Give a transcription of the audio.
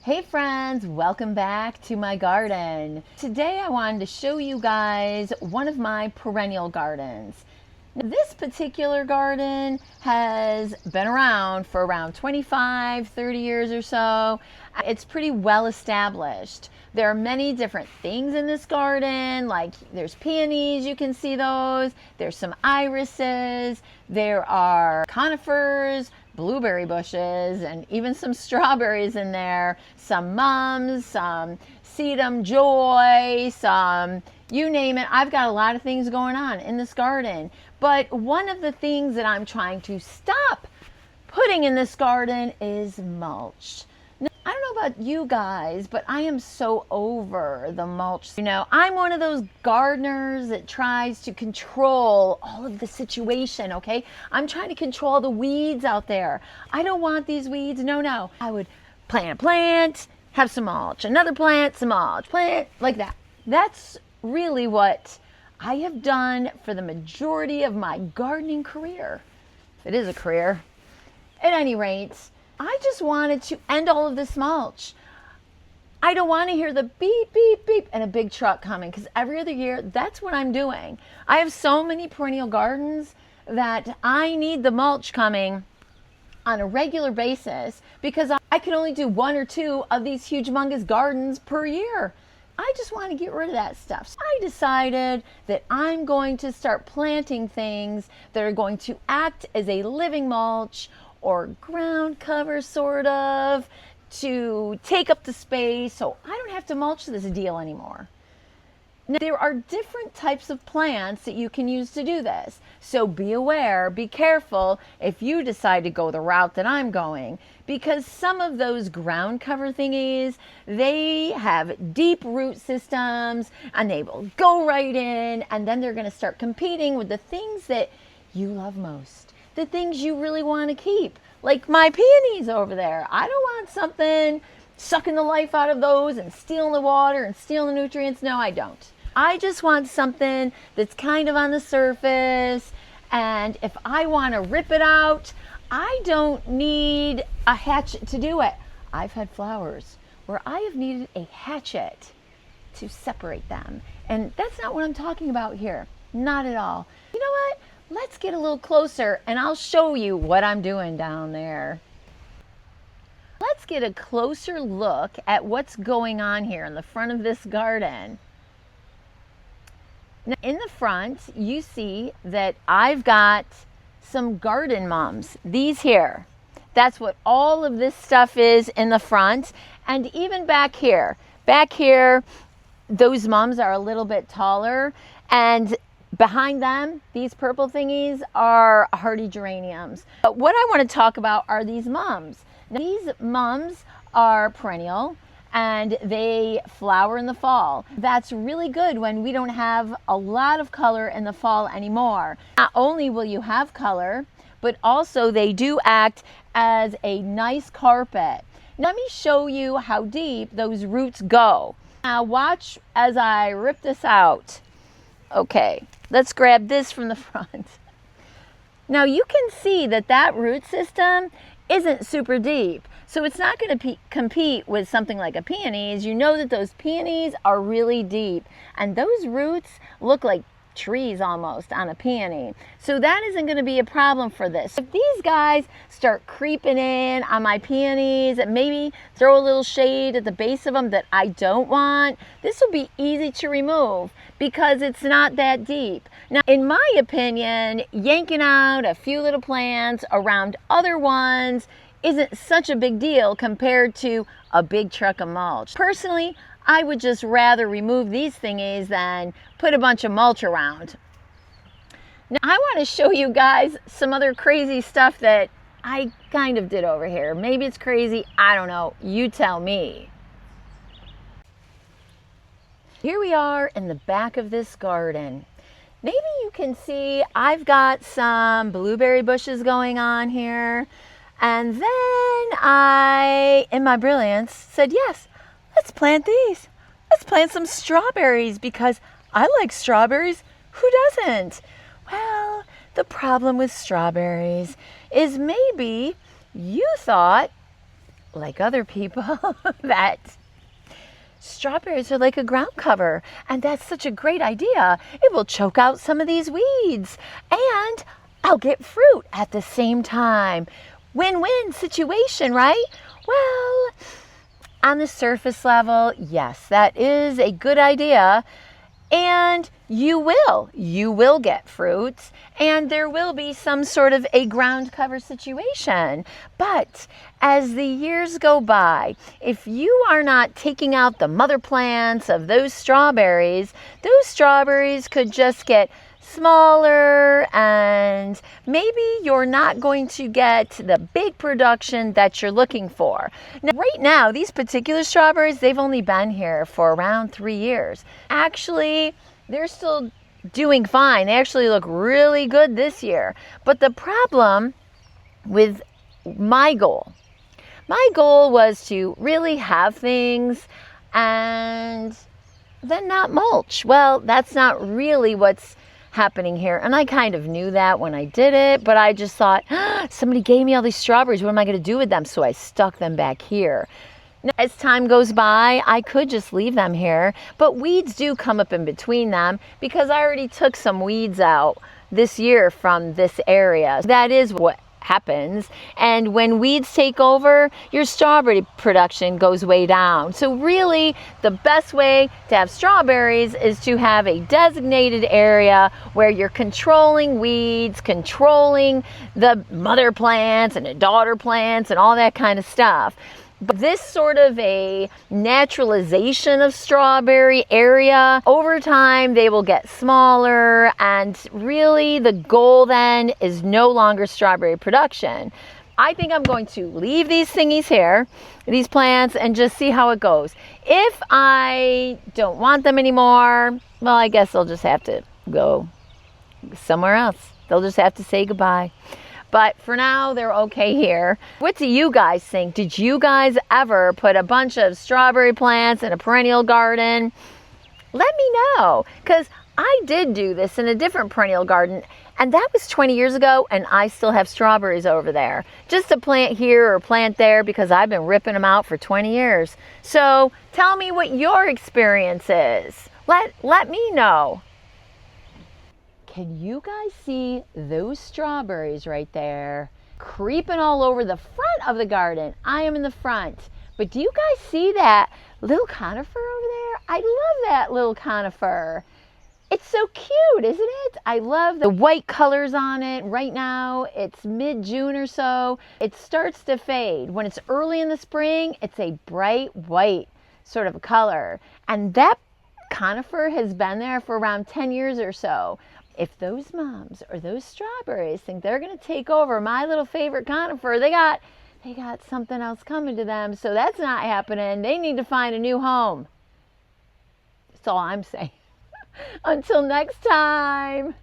Hey friends, welcome back to my garden. Today I wanted to show you guys one of my perennial gardens. Now, this particular garden has been around for around 25, 30 years or so. It's pretty well established. There are many different things in this garden, like there's peonies, you can see those. There's some irises, there are conifers, blueberry bushes, and even some strawberries in there, some mums, some sedum joy, some you name it. I've got a lot of things going on in this garden. But one of the things that I'm trying to stop putting in this garden is mulch. Now, I don't know about you guys, but I am so over the mulch. You know, I'm one of those gardeners that tries to control all of the situation, okay? I'm trying to control the weeds out there. I don't want these weeds. No. I would plant a plant, have some mulch, another plant, some mulch, plant, like that. That's really what I have done for the majority of my gardening career. It is a career. At any rate, I just wanted to end all of this mulch. I don't want to hear the beep, beep, beep and a big truck coming, because every other year, that's what I'm doing. I have so many perennial gardens that I need the mulch coming on a regular basis because I can only do one or two of these huge, humongous gardens per year. I just want to get rid of that stuff. So I decided that I'm going to start planting things that are going to act as a living mulch or ground cover, sort of, to take up the space so I don't have to mulch this deal anymore. Now, there are different types of plants that you can use to do this. So be aware, be careful if you decide to go the route that I'm going, because some of those ground cover thingies, they have deep root systems and they will go right in, and then they're going to start competing with the things that you love most, the things you really want to keep, like my peonies over there. I don't want something sucking the life out of those and stealing the water and stealing the nutrients. No, I don't. I just want something that's kind of on the surface, and if I want to rip it out, I don't need a hatchet to do it. I've had flowers where I have needed a hatchet to separate them, and that's not what I'm talking about here. Not at all. You know what? Let's get a little closer and I'll show you what I'm doing down there. Let's get a closer look at what's going on here in the front of this garden. Now, in the front, you see that I've got some garden mums. These here. That's what all of this stuff is in the front. And even back here. Back here, those mums are a little bit taller. And behind them, these purple thingies are hardy geraniums. But what I want to talk about are these mums. Now, these mums are perennial and they flower in the fall. That's really good when we don't have a lot of color in the fall anymore. Not only will you have color, but also they do act as a nice carpet. Let me show you how deep those roots go. Now watch as I rip this out. Okay, let's grab this from the front. Now you can see that that root system isn't super deep. So it's not going to compete with something like a peonies. You know that those peonies are really deep, and those roots look like trees almost on a peony. So that isn't going to be a problem for this. If these guys start creeping in on my peonies and maybe throw a little shade at the base of them that I don't want, this will be easy to remove because it's not that deep. Now, in my opinion, yanking out a few little plants around other ones isn't such a big deal compared to a big truck of mulch. Personally, I would just rather remove these thingies than put a bunch of mulch around. Now, I want to show you guys some other crazy stuff that I kind of did over here. Maybe it's crazy, I don't know, you tell me. Here we are in the back of this garden. Maybe you can see I've got some blueberry bushes going on here. And then I, in my brilliance, said, yes, let's plant these. Let's plant some strawberries because I like strawberries. Who doesn't? Well, the problem with strawberries is maybe you thought like other people, that strawberries are like a ground cover, and that's such a great idea. It will choke out some of these weeds, and I'll get fruit at the same time. Win-win situation, right? Well, on the surface level, yes, that is a good idea. And you will get fruits, and there will be some sort of a ground cover situation. But as the years go by, if you are not taking out the mother plants of those strawberries could just get smaller, and maybe you're not going to get the big production that you're looking for. Now, right now, these particular strawberries, they've only been here for around 3 years. Actually, they're still doing fine. They actually look really good this year. But the problem with my goal was to really have things and then not mulch. Well, that's not really what's happening here. And I kind of knew that when I did it, but I just thought, somebody gave me all these strawberries. What am I going to do with them? So I stuck them back here. Now, as time goes by, I could just leave them here, but weeds do come up in between them because I already took some weeds out this year from this area. That is what happens. And when weeds take over, your strawberry production goes way down. So really, the best way to have strawberries is to have a designated area where you're controlling weeds, controlling the mother plants and the daughter plants and all that kind of stuff. But this sort of a naturalization of strawberry area, over time they will get smaller, and really the goal then is no longer strawberry production. I think I'm going to leave these thingies here, these plants, and just see how it goes. If I don't want them anymore, well, I guess they'll just have to go somewhere else. They'll just have to say goodbye. But for now, they're okay here. What do you guys think? Did you guys ever put a bunch of strawberry plants in a perennial garden? Let me know, because I did do this in a different perennial garden, and that was 20 years ago, and I still have strawberries over there. Just a plant here or plant there, because I've been ripping them out for 20 years. So tell me what your experience is. Let me know. Can you guys see those strawberries right there creeping all over the front of the garden? I am in the front. But do you guys see that little conifer over there? I love that little conifer. It's so cute, isn't it? I love the white colors on it. Right now, it's mid-June or so. It starts to fade. When it's early in the spring, it's a bright white sort of color. And that conifer has been there for around 10 years or so. If those moms or those strawberries think they're going to take over my little favorite conifer, they got something else coming to them. So that's not happening. They need to find a new home. That's all I'm saying. Until next time.